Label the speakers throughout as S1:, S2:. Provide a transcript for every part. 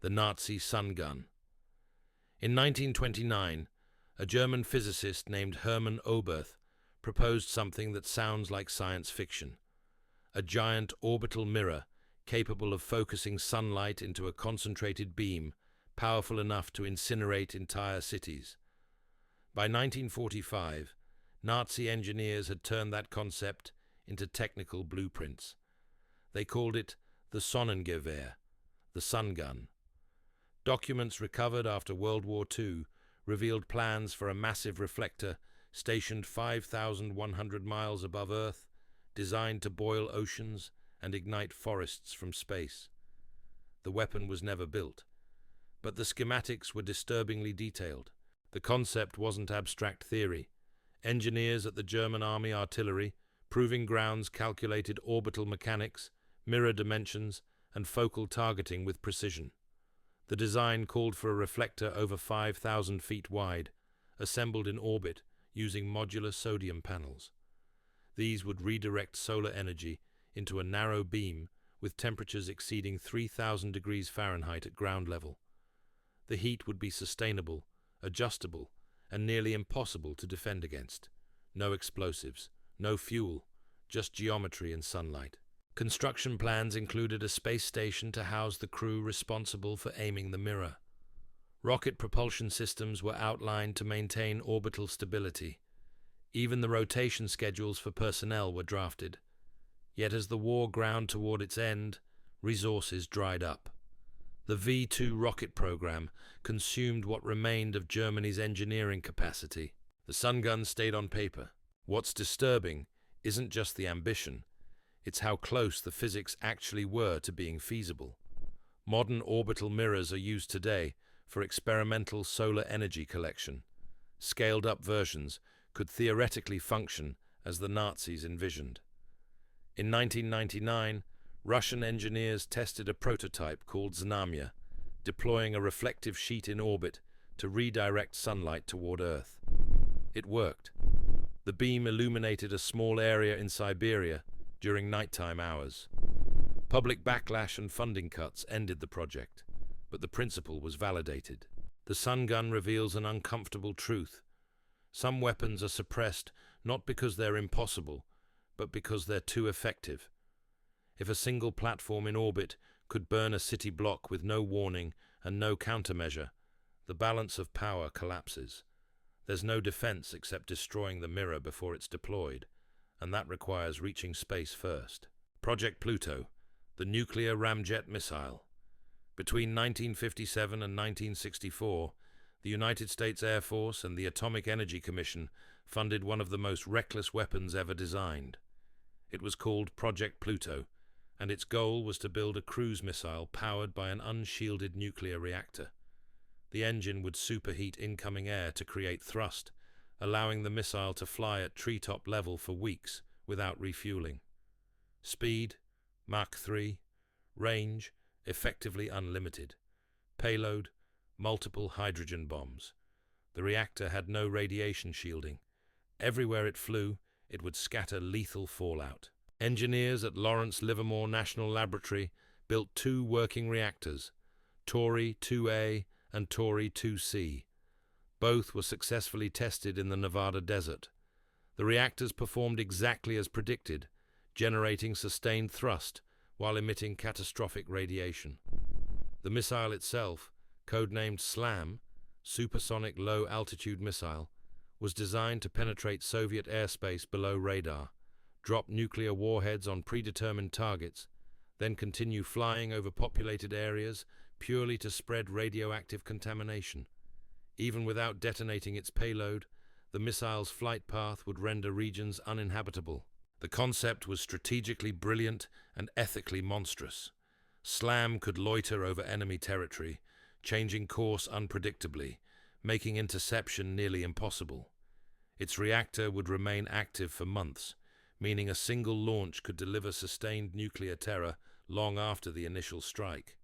S1: the Nazi sun gun. In 1929, a German physicist named Hermann Oberth proposed something that sounds like science fiction: a giant orbital mirror capable of focusing sunlight into a concentrated beam powerful enough to incinerate entire cities. By 1945, Nazi engineers had turned that concept into technical blueprints. They called it the Sonnengewehr, the sun gun. Documents recovered after World War II revealed plans for a massive reflector stationed 5,100 miles above Earth, designed to boil oceans and ignite forests from space. The weapon was never built, but the schematics were disturbingly detailed. The concept wasn't abstract theory. Engineers at the German Army Artillery, proving grounds, calculated orbital mechanics, mirror dimensions, and focal targeting with precision. The design called for a reflector over 5,000 feet wide, assembled in orbit using modular sodium panels. These would redirect solar energy into a narrow beam with temperatures exceeding 3,000 degrees Fahrenheit at ground level. The heat would be sustainable, adjustable, and nearly impossible to defend against. No explosives, no fuel, just geometry and sunlight. Construction plans included a space station to house the crew responsible for aiming the mirror. Rocket propulsion systems were outlined to maintain orbital stability. Even the rotation schedules for personnel were drafted. Yet as the war ground toward its end, resources dried up. The V-2 rocket program consumed what remained of Germany's engineering capacity. The sun gun stayed on paper. What's disturbing isn't just the ambition, it's how close the physics actually were to being feasible. Modern orbital mirrors are used today for experimental solar energy collection. Scaled-up versions could theoretically function as the Nazis envisioned. In 1999, Russian engineers tested a prototype called Znamya, deploying a reflective sheet in orbit to redirect sunlight toward Earth. It worked. The beam illuminated a small area in Siberia during nighttime hours. Public backlash and funding cuts ended the project, but the principle was validated. The sun gun reveals an uncomfortable truth. Some weapons are suppressed not because they're impossible, but because they're too effective. If a single platform in orbit could burn a city block with no warning and no countermeasure, the balance of power collapses. There's no defense except destroying the mirror before it's deployed, and that requires reaching space first. Project Pluto, the nuclear ramjet missile. Between 1957 and 1964, the United States Air Force and the Atomic Energy Commission funded one of the most reckless weapons ever designed. It was called Project Pluto, and its goal was to build a cruise missile powered by an unshielded nuclear reactor. The engine would superheat incoming air to create thrust, allowing the missile to fly at treetop level for weeks without refueling. Speed, Mach 3. Range, effectively unlimited. Payload, multiple hydrogen bombs. The reactor had no radiation shielding. Everywhere it flew, it would scatter lethal fallout. Engineers at Lawrence Livermore National Laboratory built two working reactors, Tauri 2A and Tauri 2C. Both were successfully tested in the Nevada desert. The reactors performed exactly as predicted, generating sustained thrust while emitting catastrophic radiation. The missile itself, codenamed SLAM, Supersonic Low-Altitude Missile, was designed to penetrate Soviet airspace below radar, drop nuclear warheads on predetermined targets, then continue flying over populated areas purely to spread radioactive contamination. Even without detonating its payload, the missile's flight path would render regions uninhabitable. The concept was strategically brilliant and ethically monstrous. SLAM could loiter over enemy territory, changing course unpredictably, making interception nearly impossible. Its reactor would remain active for months, meaning a single launch could deliver sustained nuclear terror long after the initial strike.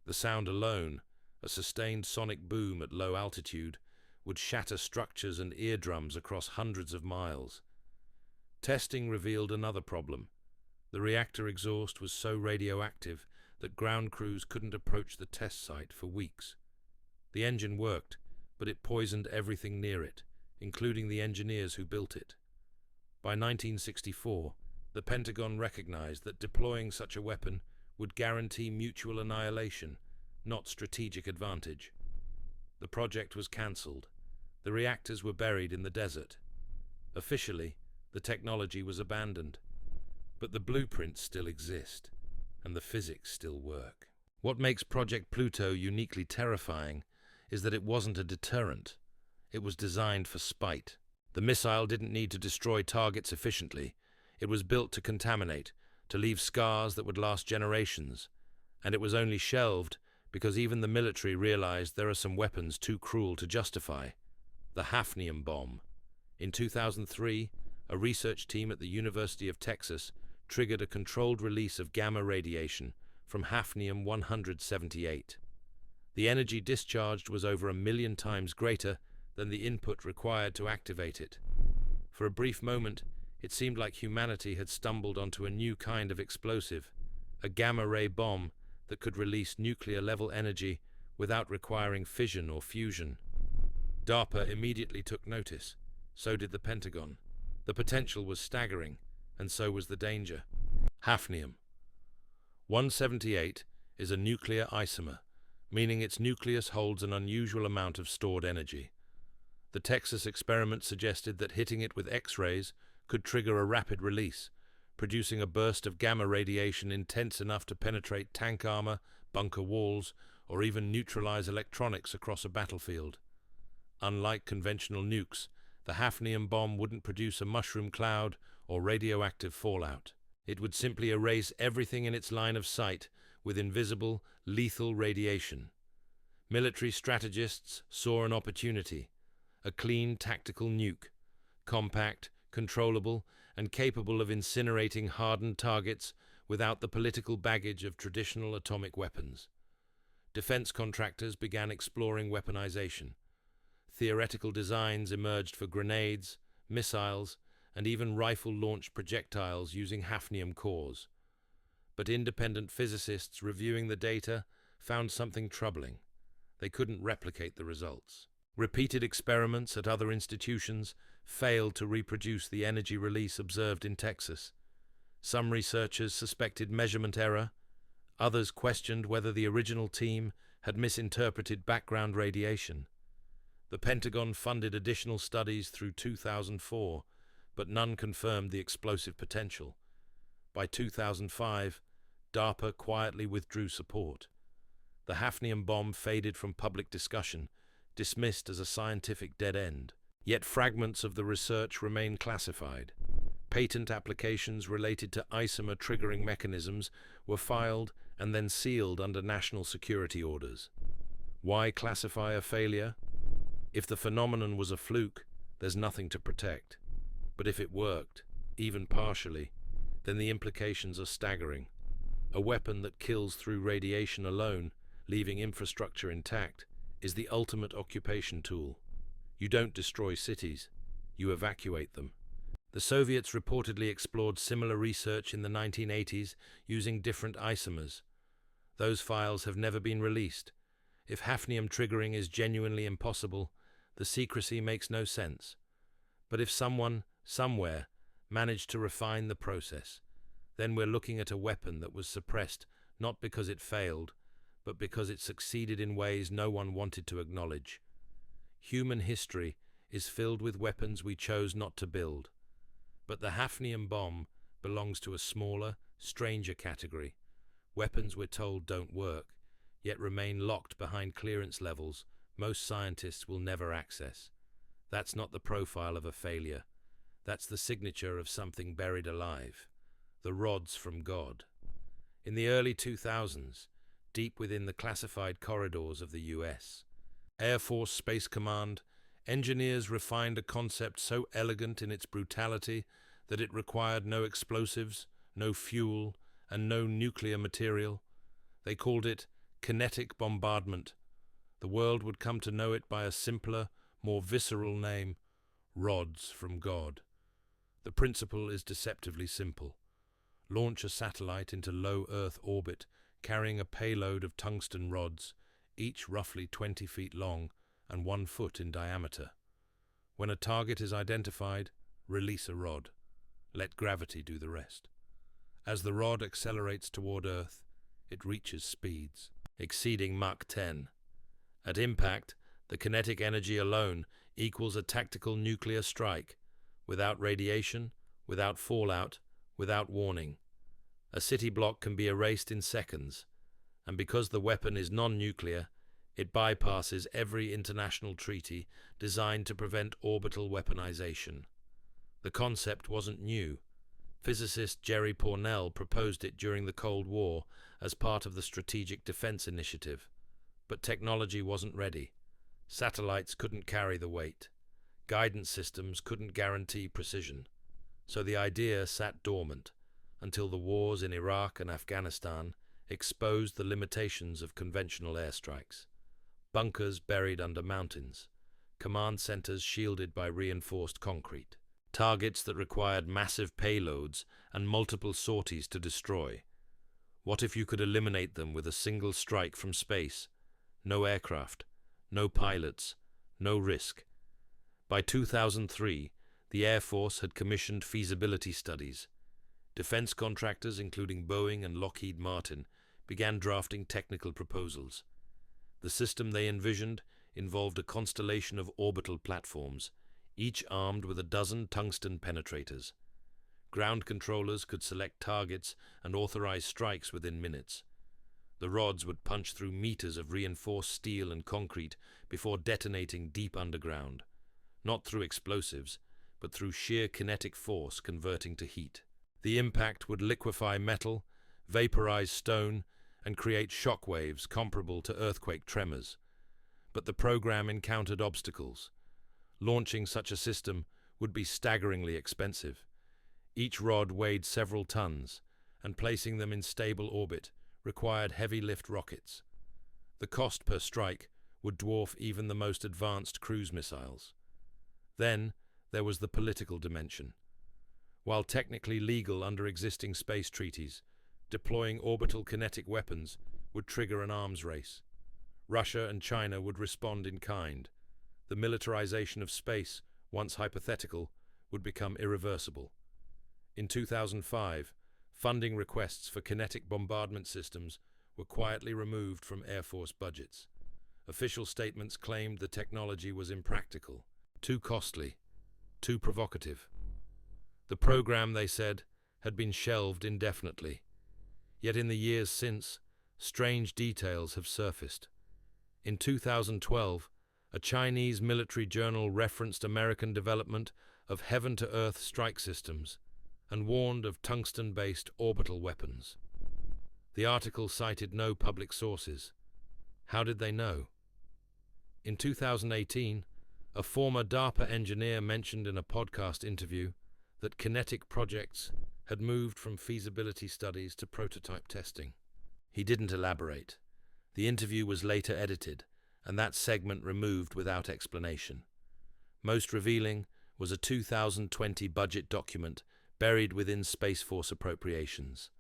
S1: The sound alone, a sustained sonic boom at low altitude, would shatter structures and eardrums across hundreds of miles. Testing revealed another problem. The reactor exhaust was so radioactive that ground crews couldn't approach the test site for weeks. The engine worked, but it poisoned everything near it, including the engineers who built it. By 1964, the Pentagon recognized that deploying such a weapon would guarantee mutual annihilation, not strategic advantage. The project was cancelled. The reactors were buried in the desert. Officially, the technology was abandoned. But the blueprints still exist, and the physics still work. What makes Project Pluto uniquely terrifying is that it wasn't a deterrent. It was designed for spite. The missile didn't need to destroy targets efficiently. It was built to contaminate, to leave scars that would last generations. And it was only shelved because even the military realized there are some weapons too cruel to justify. The hafnium bomb. In 2003, a research team at the University of Texas triggered a controlled release of gamma radiation from hafnium-178. The energy discharged was over 1 million times greater than the input required to activate it. For a brief moment, it seemed like humanity had stumbled onto a new kind of explosive, a gamma-ray bomb that could release nuclear-level energy without requiring fission or fusion. DARPA immediately took notice. So did the Pentagon. The potential was staggering, and so was the danger. Hafnium-178 is a nuclear isomer, meaning its nucleus holds an unusual amount of stored energy. The Texas experiment suggested that hitting it with X-rays could trigger a rapid release, producing a burst of gamma radiation intense enough to penetrate tank armor, bunker walls, or even neutralize electronics across a battlefield. Unlike conventional nukes, the hafnium bomb wouldn't produce a mushroom cloud or radioactive fallout. It would simply erase everything in its line of sight with invisible, lethal radiation. Military strategists saw an opportunity, a clean tactical nuke, compact, controllable, and capable of incinerating hardened targets without the political baggage of traditional atomic weapons. Defense contractors began exploring weaponization. Theoretical designs emerged for grenades, missiles, and even rifle-launched projectiles using hafnium cores. But independent physicists reviewing the data found something troubling. They couldn't replicate the results. Repeated experiments at other institutions failed to reproduce the energy release observed in Texas. Some researchers suspected measurement error. Others questioned whether the original team had misinterpreted background radiation. The Pentagon funded additional studies through 2004, but none confirmed the explosive potential. By 2005, DARPA quietly withdrew support. The hafnium bomb faded from public discussion, dismissed as a scientific dead end. Yet fragments of the research remain classified. Patent applications related to isomer triggering mechanisms were filed and then sealed under national security orders. Why classify a failure? If the phenomenon was a fluke, there's nothing to protect. But if it worked, even partially, then the implications are staggering. A weapon that kills through radiation alone, leaving infrastructure intact, is the ultimate occupation tool. You don't destroy cities, you evacuate them. The Soviets reportedly explored similar research in the 1980s using different isomers. Those files have never been released. If hafnium triggering is genuinely impossible, the secrecy makes no sense. But if someone, somewhere, managed to refine the process, then we're looking at a weapon that was suppressed not because it failed, but because it succeeded in ways no one wanted to acknowledge. Human history is filled with weapons we chose not to build. But the hafnium bomb belongs to a smaller, stranger category. Weapons we're told don't work, yet remain locked behind clearance levels most scientists will never access. That's not the profile of a failure. That's the signature of something buried alive. The rods from God. In the early 2000s, deep within the classified corridors of the US, Air Force Space Command, engineers refined a concept so elegant in its brutality that it required no explosives, no fuel, and no nuclear material. They called it kinetic bombardment. The world would come to know it by a simpler, more visceral name, rods from God. The principle is deceptively simple. Launch a satellite into low Earth orbit carrying a payload of tungsten rods, each roughly 20 feet long and 1 foot in diameter. When a target is identified, release a rod. Let gravity do the rest. As the rod accelerates toward Earth, it reaches speeds exceeding Mach 10. At impact, the kinetic energy alone equals a tactical nuclear strike, without radiation, without fallout, without warning. A city block can be erased in seconds, and because the weapon is non-nuclear, it bypasses every international treaty designed to prevent orbital weaponization. The concept wasn't new. Physicist Jerry Pournelle proposed it during the Cold War as part of the Strategic Defense Initiative, but technology wasn't ready. Satellites couldn't carry the weight. Guidance systems couldn't guarantee precision. So the idea sat dormant until the wars in Iraq and Afghanistan exposed the limitations of conventional airstrikes. Bunkers buried under mountains, command centers shielded by reinforced concrete, targets that required massive payloads and multiple sorties to destroy. What if you could eliminate them with a single strike from space? No aircraft, no pilots, no risk. By 2003, the Air Force had commissioned feasibility studies. Defense contractors, including Boeing and Lockheed Martin, began drafting technical proposals. The system they envisioned involved a constellation of orbital platforms, each armed with a dozen tungsten penetrators. Ground controllers could select targets and authorize strikes within minutes. The rods would punch through meters of reinforced steel and concrete before detonating deep underground, not through explosives, but through sheer kinetic force converting to heat. The impact would liquefy metal, vaporize stone, and create shock waves comparable to earthquake tremors. But the program encountered obstacles. Launching such a system would be staggeringly expensive. Each rod weighed several tons, and placing them in stable orbit required heavy-lift rockets. The cost per strike would dwarf even the most advanced cruise missiles. Then there was the political dimension. While technically legal under existing space treaties, deploying orbital kinetic weapons would trigger an arms race. Russia and China would respond in kind. The militarization of space, once hypothetical, would become irreversible. In 2005, funding requests for kinetic bombardment systems were quietly removed from Air Force budgets. Official statements claimed the technology was impractical, too costly, too provocative. The program, they said, had been shelved indefinitely. Yet in the years since, strange details have surfaced. In 2012, a Chinese military journal referenced American development of heaven-to-earth strike systems and warned of tungsten-based orbital weapons. The article cited no public sources. How did they know? In 2018, a former DARPA engineer mentioned in a podcast interview that kinetic projects had moved from feasibility studies to prototype testing. He didn't elaborate. The interview was later edited, and that segment removed without explanation. Most revealing was a 2020 budget document buried within Space Force appropriations.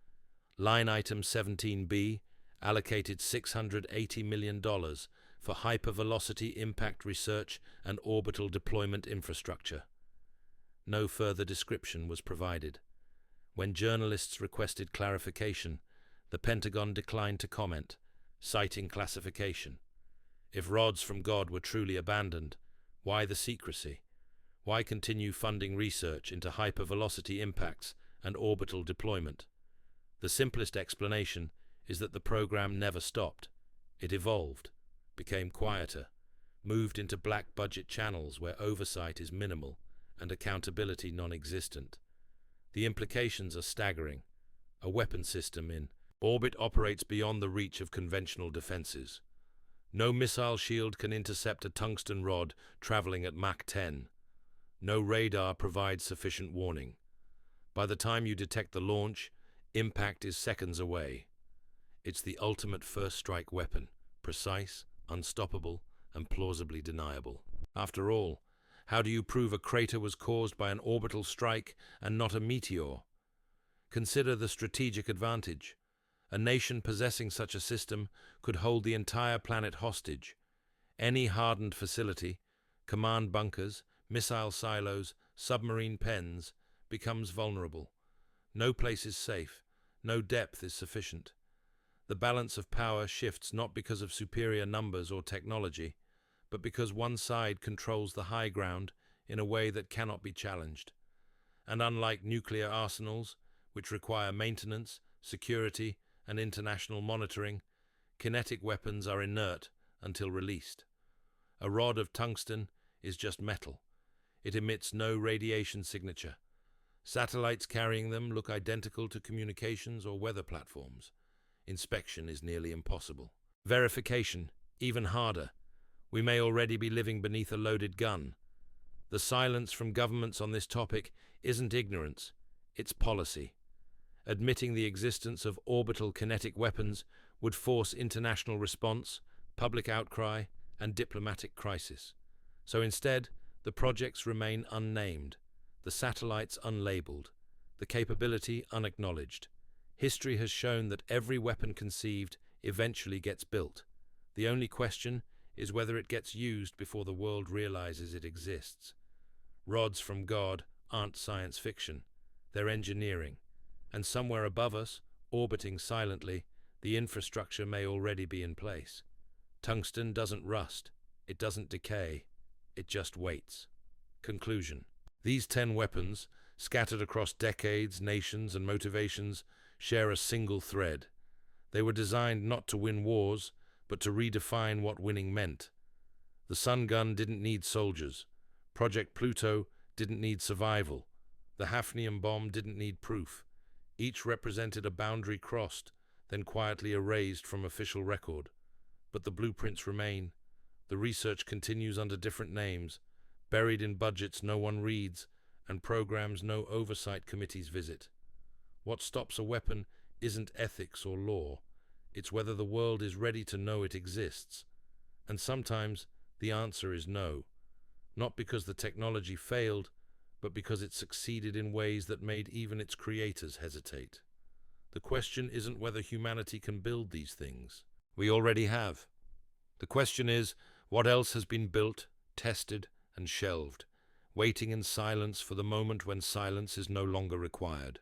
S1: Line item 17B allocated $680 million for hypervelocity impact research and orbital deployment infrastructure. No further description was provided. When journalists requested clarification, the Pentagon declined to comment, citing classification. If rods from God were truly abandoned, why the secrecy? Why continue funding research into hypervelocity impacts and orbital deployment? The simplest explanation is that the program never stopped. It evolved, became quieter, moved into black budget channels where oversight is minimal and accountability non-existent. The implications are staggering. A weapon system in orbit operates beyond the reach of conventional defenses. No missile shield can intercept a tungsten rod traveling at Mach 10. No radar provides sufficient warning. By the time you detect the launch, impact is seconds away. It's the ultimate first strike weapon, precise, unstoppable, and plausibly deniable. After all, how do you prove a crater was caused by an orbital strike and not a meteor? Consider the strategic advantage. A nation possessing such a system could hold the entire planet hostage. Any hardened facility, command bunkers, missile silos, submarine pens, becomes vulnerable. No place is safe. No depth is sufficient. The balance of power shifts not because of superior numbers or technology, but because one side controls the high ground in a way that cannot be challenged. And unlike nuclear arsenals, which require maintenance, security, and international monitoring, kinetic weapons are inert until released. A rod of tungsten is just metal. It emits no radiation signature. Satellites carrying them look identical to communications or weather platforms. Inspection is nearly impossible. Verification, even harder. We may already be living beneath a loaded gun. The silence from governments on this topic isn't ignorance, it's policy. Admitting the existence of orbital kinetic weapons would force international response, public outcry, and diplomatic crisis. So instead, the projects remain unnamed, the satellites unlabeled, the capability unacknowledged. History has shown that every weapon conceived eventually gets built. The only question is whether it gets used before the world realizes it exists. Rods from God aren't science fiction, they're engineering. And somewhere above us, orbiting silently, the infrastructure may already be in place. Tungsten doesn't rust, it doesn't decay, it just waits. Conclusion. These 10 weapons, scattered across decades, nations, and motivations, share a single thread. They were designed not to win wars, but to redefine what winning meant. The sun gun didn't need soldiers. Project Pluto didn't need survival. The hafnium bomb didn't need proof. Each represented a boundary crossed, then quietly erased from official record. But the blueprints remain. The research continues under different names, buried in budgets no one reads, and programs no oversight committees visit. What stops a weapon isn't ethics or law. It's whether the world is ready to know it exists. And sometimes the answer is no. Not because the technology failed, but because it succeeded in ways that made even its creators hesitate. The question isn't whether humanity can build these things. We already have. The question is, what else has been built, tested, and shelved, waiting in silence for the moment when silence is no longer required.